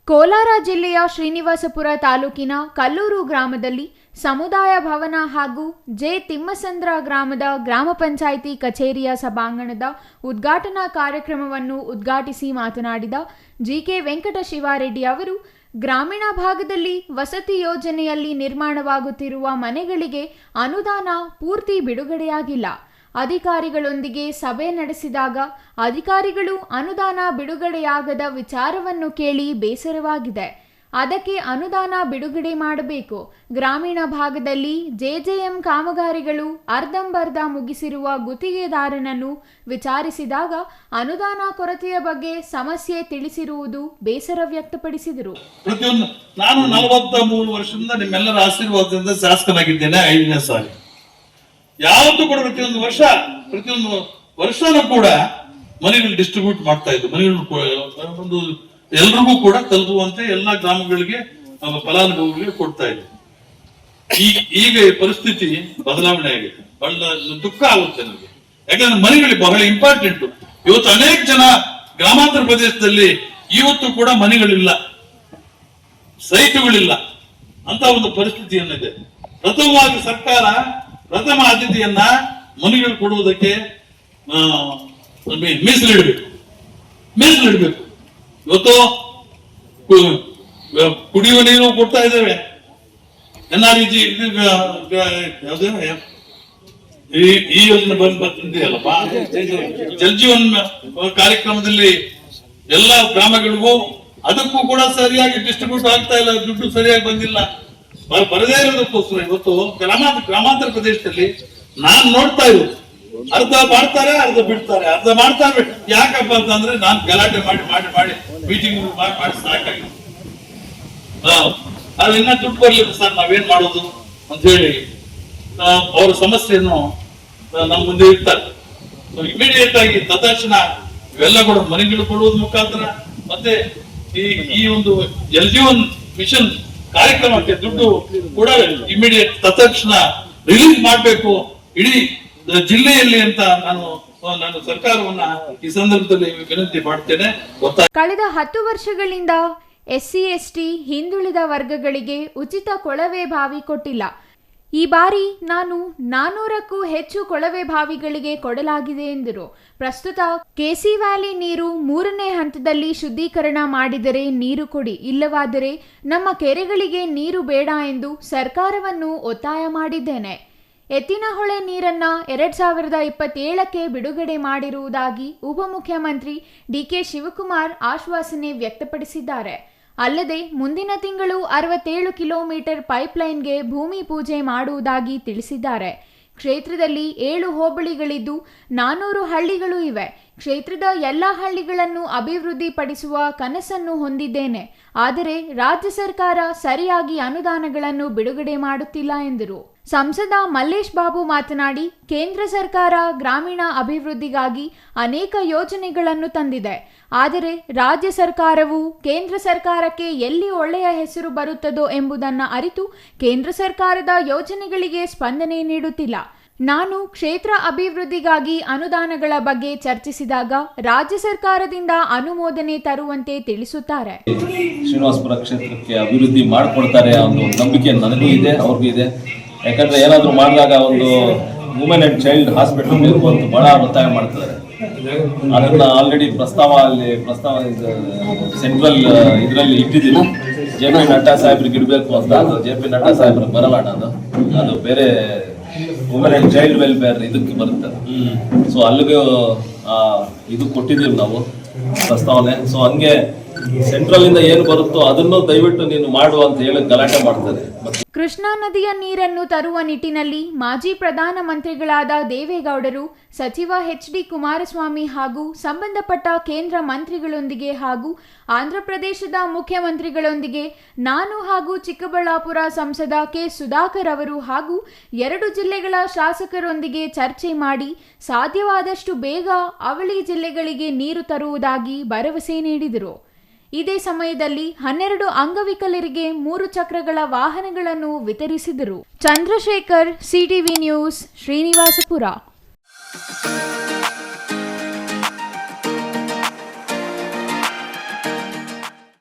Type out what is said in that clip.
ಕೋಲಾರ ಜಿಲ್ಲೆಯ ಶ್ರೀನಿವಾಸಪುರ ತಾಲೂಕಿನ ಕಲ್ಲೂರು ಗ್ರಾಮದಲ್ಲಿ ಸಮುದಾಯ ಭವನ ಹಾಗೂ ಜೆ ತಿಮ್ಮಸಂದ್ರ ಗ್ರಾಮದ ಗ್ರಾಮ ಪಂಚಾಯಿತಿ ಕಚೇರಿಯ ಸಭಾಂಗಣದ ಉದ್ಘಾಟನಾ ಕಾರ್ಯಕ್ರಮವನ್ನು ಉದ್ಘಾಟಿಸಿ ಮಾತನಾಡಿದ ಜಿಕೆ ವೆಂಕಟಶಿವಾರೆಡ್ಡಿ ಅವರು, ಗ್ರಾಮೀಣ ಭಾಗದಲ್ಲಿ ವಸತಿ ಯೋಜನೆಯಲ್ಲಿ ನಿರ್ಮಾಣವಾಗುತ್ತಿರುವ ಮನೆಗಳಿಗೆ ಅನುದಾನ ಪೂರ್ತಿ ಬಿಡುಗಡೆಯಾಗಿಲ್ಲ. ಅಧಿಕಾರಿಗಳೊಂದಿಗೆ ಸಭೆ ನಡೆಸಿದಾಗ ಅಧಿಕಾರಿಗಳು ಅನುದಾನ ಬಿಡುಗಡೆಯಾಗದ ವಿಚಾರವನ್ನು ಕೇಳಿ ಬೇಸರವಾಗಿದೆ. ಅದಕ್ಕೆ ಅನುದಾನ ಬಿಡುಗಡೆ ಮಾಡಬೇಕು. ಗ್ರಾಮೀಣ ಭಾಗದಲ್ಲಿ ಜೆಜೆಎಂ ಕಾಮಗಾರಿಗಳು ಅರ್ಧಂಬರ್ಧ ಮುಗಿಸಿರುವ ಗುತ್ತಿಗೆದಾರನನ್ನು ವಿಚಾರಿಸಿದಾಗ ಅನುದಾನ ಕೊರತೆಯ ಬಗ್ಗೆ ಸಮಸ್ಯೆ ತಿಳಿಸಿರುವುದು ಬೇಸರ ವ್ಯಕ್ತಪಡಿಸಿದರು. ನಾನು 43 ವರ್ಷದಿಂದ ನಿಮ್ಮೆಲ್ಲರ ಆಶೀರ್ವಾದದಿಂದ ಶಾಸಕನಾಗಿದ್ದೇನೆ. 5ನೇ ಸಾರಿ ಯಾವತ್ತೂ ಕೂಡ ಪ್ರತಿಯೊಂದು ವರ್ಷನೂ ಕೂಡ ಮನೆಗಳು ಡಿಸ್ಟ್ರಿಬ್ಯೂಟ್ ಮಾಡ್ತಾ ಇದ್ದು, ಮನೆಗಳು ಎಲ್ರಿಗೂ ಕೂಡ ತಲುಪುವಂತೆ ಎಲ್ಲಾ ಗ್ರಾಮಗಳಿಗೆ ಫಲಾನುಭವಿಗಳಿಗೆ ಕೊಡ್ತಾ ಇದ್ದೆ. ಈಗ ಪರಿಸ್ಥಿತಿ ಬದಲಾವಣೆ ಆಗಿದೆ. ಬಹಳ ದುಃಖ ಆಗುತ್ತೆ ನನಗೆ. ಯಾಕಂದ್ರೆ ಮನೆಗಳಿಗೆ ಬಹಳ ಇಂಪಾರ್ಟೆಂಟ್. ಇವತ್ತು ಅನೇಕ ಜನ ಗ್ರಾಮಾಂತರ ಪ್ರದೇಶದಲ್ಲಿ ಇವತ್ತು ಕೂಡ ಮನೆಗಳಿಲ್ಲ, ಸೈಟುಗಳಿಲ್ಲ ಅಂತ ಒಂದು ಪರಿಸ್ಥಿತಿ ಏನಿದೆ. ಪ್ರಥಮವಾಗಿ ಸರ್ಕಾರ ಪ್ರಥಮ ಆದ್ಯತೆಯನ್ನ ಮನೆಗಳು ಕೊಡುವುದಕ್ಕೆ ಮೀಸಲಿಡಬೇಕು. ಇವತ್ತು ಕುಡಿಯುವ ನೀರು ಕೊಡ್ತಾ ಇದ್ದೇವೆ. NREG ಈ ಯೋಜನೆ ಬಂದಿದೆಯಲ್ಲಪ್ಪ, ಜಲ್ ಜೀವನ್ ಕಾರ್ಯಕ್ರಮದಲ್ಲಿ ಎಲ್ಲ ಗ್ರಾಮಗಳಿಗೂ ಅದಕ್ಕೂ ಕೂಡ ಸರಿಯಾಗಿ ಡಿಸ್ಟ್ರಿಬ್ಯೂಟ್ ಆಗ್ತಾ ಇಲ್ಲ. ದುಡ್ಡು ಸರಿಯಾಗಿ ಬಂದಿಲ್ಲ. ಬರದೇ ಇರೋದಕ್ಕೋಸ್ಕರ ಇವತ್ತು ಗ್ರಾಮಾಂತರ ಪ್ರದೇಶದಲ್ಲಿ ನಾನ್ ನೋಡ್ತಾ ಇರೋದು, ಅರ್ಧ ಮಾಡ್ತಾರೆ, ಅರ್ಧ ಬಿಡ್ತಾರೆ, ಅರ್ಧ ಮಾಡ್ತಾರೆ. ಯಾಕಪ್ಪ ಅಂತಂದ್ರೆ ನಾನು ಗಲಾಟೆ ಮಾಡಿ ಮೀಟಿಂಗ್ ಮಾಡಿ ಸಾಕಾಗಿದೆ. ಅದು ಇನ್ನ ದುಡ್ಡು ಬರ್ಲಿಲ್ಲ ಸರ್, ನಾವೇನ್ ಮಾಡೋದು ಅಂತ ಹೇಳಿ ಅವರ ಸಮಸ್ಯೆಯನ್ನು ನಮ್ಮ ಮುಂದೆ ಇರ್ತಾರೆ. ಇಮಿಡಿಯೇಟ್ ಆಗಿ ತತ್ಕ್ಷಣ ಇವೆಲ್ಲ ಕೂಡ ಮನೆಗಳು ಕೊಡುವುದ ಮುಖಾಂತರ ಮತ್ತೆ ಈ ಒಂದು ಜಲ್ ಜೀವನ್ ಮಿಷನ್ ಕಾರ್ಯಕ್ರಮಕ್ಕೆ ದುಡ್ಡು ಕೂಡ ಇಮಿಡಿಯೇಟ್ ತತ್ಕ್ಷಣ ರಿಲೀಸ್ ಮಾಡಬೇಕು ಇಡೀ ಜಿಲ್ಲೆಯಲ್ಲಿ ಅಂತ ನಾನು ಸರ್ಕಾರವನ್ನ ಈ ಸಂದರ್ಭದಲ್ಲಿ ವಿನಂತಿ ಮಾಡ್ತೇನೆ. ಕಳೆದ 10 ವರ್ಷಗಳಿಂದ SC ST ಹಿಂದುಳಿದ ವರ್ಗಗಳಿಗೆ ಉಚಿತ ಕೊಳವೆ ಬಾವಿ ಕೊಟ್ಟಿಲ್ಲ. ಈ ಬಾರಿ 400ಕ್ಕೂ ಹೆಚ್ಚು ಕೊಳವೆ ಬಾವಿಗಳಿಗೆ ಕೊಡಲಾಗಿದೆ ಎಂದರು. ಪ್ರಸ್ತುತ KC ವ್ಯಾಲಿ ನೀರು 3ನೇ ಹಂತದಲ್ಲಿ ಶುದ್ಧೀಕರಣ ಮಾಡಿದರೆ ನೀರು ಕೊಡಿ, ಇಲ್ಲವಾದರೆ ನಮ್ಮ ಕೆರೆಗಳಿಗೆ ನೀರು ಬೇಡ ಎಂದು ಸರ್ಕಾರವನ್ನು ಒತ್ತಾಯ ಮಾಡಿದ್ದೇನೆ. ಎತ್ತಿನಹೊಳೆ ನೀರನ್ನ 2027ಕ್ಕೆ ಬಿಡುಗಡೆ ಮಾಡಿರುವುದಾಗಿ ಉಪಮುಖ್ಯಮಂತ್ರಿ DK ಶಿವಕುಮಾರ್ ಆಶ್ವಾಸನೆ ವ್ಯಕ್ತಪಡಿಸಿದ್ದಾರೆ. ಅಲ್ಲದೆ ಮುಂದಿನ ತಿಂಗಳು 67 ಕಿಲೋಮೀಟರ್ ಪೈಪ್ಲೈನ್ಗೆ ಭೂಮಿ ಪೂಜೆ ಮಾಡುವುದಾಗಿ ತಿಳಿಸಿದ್ದಾರೆ. ಕ್ಷೇತ್ರದಲ್ಲಿ 7 ಹೋಬಳಿಗಳಿದ್ದು 400 ಹಳ್ಳಿಗಳು ಇವೆ. ಕ್ಷೇತ್ರದ ಎಲ್ಲ ಹಳ್ಳಿಗಳನ್ನು ಅಭಿವೃದ್ಧಿಪಡಿಸುವ ಕನಸನ್ನು ಹೊಂದಿದ್ದೇನೆ. ಆದರೆ ರಾಜ್ಯ ಸರ್ಕಾರ ಸರಿಯಾಗಿ ಅನುದಾನಗಳನ್ನು ಬಿಡುಗಡೆ ಮಾಡುತ್ತಿಲ್ಲ ಎಂದರು. ಸಂಸದ ಮಲ್ಲೇಶ್ ಬಾಬು ಮಾತನಾಡಿ, ಕೇಂದ್ರ ಸರ್ಕಾರ ಗ್ರಾಮೀಣ ಅಭಿವೃದ್ಧಿಗಾಗಿ ಅನೇಕ ಯೋಜನೆಗಳನ್ನು ತಂದಿದೆ. ಆದರೆ ರಾಜ್ಯ ಸರ್ಕಾರವು ಕೇಂದ್ರ ಸರ್ಕಾರಕ್ಕೆ ಎಲ್ಲಿ ಒಳ್ಳೆಯ ಹೆಸರು ಬರುತ್ತದೋ ಎಂಬುದನ್ನು ಅರಿತು ಕೇಂದ್ರ ಸರ್ಕಾರದ ಯೋಜನೆಗಳಿಗೆ ಸ್ಪಂದನೆ ನೀಡುತ್ತಿಲ್ಲ. ನಾನು ಕ್ಷೇತ್ರ ಅಭಿವೃದ್ಧಿಗಾಗಿ ಅನುದಾನಗಳ ಬಗ್ಗೆ ಚರ್ಚಿಸಿದಾಗ ರಾಜ್ಯ ಸರ್ಕಾರದಿಂದ ಅನುಮೋದನೆ ತರುವಂತೆ ತಿಳಿಸುತ್ತಾರೆ. ಶ್ರೀನಿವಾಸಪುರ ಕ್ಷೇತ್ರಕ್ಕೆ ಅಭಿವೃದ್ಧಿ ಮಾಡಿಕೊಡ್ತಾರೆ ಅನ್ನೋ ನಂಬಿಕೆ ನನಗೂ ಇದೆ, ಅವ್ರಿಗೂ ಇದೆ. ಯಾಕಂದ್ರೆ ಏನಾದರೂ ಮಾಡಿದಾಗ ಒಂದು ವುಮೆನ್ ಅಂಡ್ ಚೈಲ್ಡ್ ಹಾಸ್ಪಿಟಲ್ ಬೇಕು ಅಂತ ಬಹಳ ಒತ್ತಾಯ ಮಾಡ್ತಾರೆ. ಅದನ್ನ ಆಲ್ರೆಡಿ ಪ್ರಸ್ತಾವ ಸೆಂಟ್ರಲ್ ಇದರಲ್ಲಿ ಇಟ್ಟಿದ್ದೀವಿ. JP ನಡ್ಡಾ ಸಾಹೇಬ್ರಿಗೆ ಇಡಬೇಕು ಅಂತ. ಅದು JP ನಡ್ಡಾ ಸಾಹೇಬ್ರಿಗೆ ಬರಲ್ಲ, ಅದು ಬೇರೆ ವುಮೆನ್ ಅಂಡ್ ಚೈಲ್ಡ್ ವೆಲ್ಫೇರ್ ಇದಕ್ಕೆ ಬರುತ್ತೆ. ಸೊ ಅಲ್ಲಿಗೂ ಇದು ಕೊಟ್ಟಿದ್ದೀವಿ ನಾವು ಪ್ರಸ್ತಾವನೆ. ಸೊ ಹಂಗೆ ಸೆಂಟ್ರಲ್ ಇಂದ ಏನು ಬರುತ್ತೋ ಅದನ್ನು ದಯವಿಟ್ಟು ನೀನು ಮಾಡುವ ಅಂತ ಹೇಳಿ ಗಲಾಟೆ ಮಾಡ್ತಾರೆ. ಕೃಷ್ಣಾ ನದಿಯ ನೀರನ್ನು ತರುವ ನಿಟ್ಟಿನಲ್ಲಿ ಮಾಜಿ ಪ್ರಧಾನಮಂತ್ರಿಗಳಾದ ದೇವೇಗೌಡರು, ಸಚಿವ HD ಕುಮಾರಸ್ವಾಮಿ ಹಾಗೂ ಸಂಬಂಧಪಟ್ಟ ಕೇಂದ್ರ ಮಂತ್ರಿಗಳೊಂದಿಗೆ ಹಾಗೂ ಆಂಧ್ರಪ್ರದೇಶದ ಮುಖ್ಯಮಂತ್ರಿಗಳೊಂದಿಗೆ ನಾನು ಹಾಗೂ ಚಿಕ್ಕಬಳ್ಳಾಪುರ ಸಂಸದ K ಸುಧಾಕರ್ ಅವರು ಹಾಗೂ 2 ಜಿಲ್ಲೆಗಳ ಶಾಸಕರೊಂದಿಗೆ ಚರ್ಚೆ ಮಾಡಿ ಸಾಧ್ಯವಾದಷ್ಟು ಬೇಗ ಅವಳಿ ಜಿಲ್ಲೆಗಳಿಗೆ ನೀರು ತರುವುದಾಗಿ ಭರವಸೆ ನೀಡಿದರು. ಇದೇ ಸಮಯದಲ್ಲಿ 12 ಅಂಗವಿಕಲರಿಗೆ 3 ಚಕ್ರಗಳ ವಾಹನಗಳನ್ನು ವಿತರಿಸಿದರು. Chandrashekar, CTV news, Srinivaspur.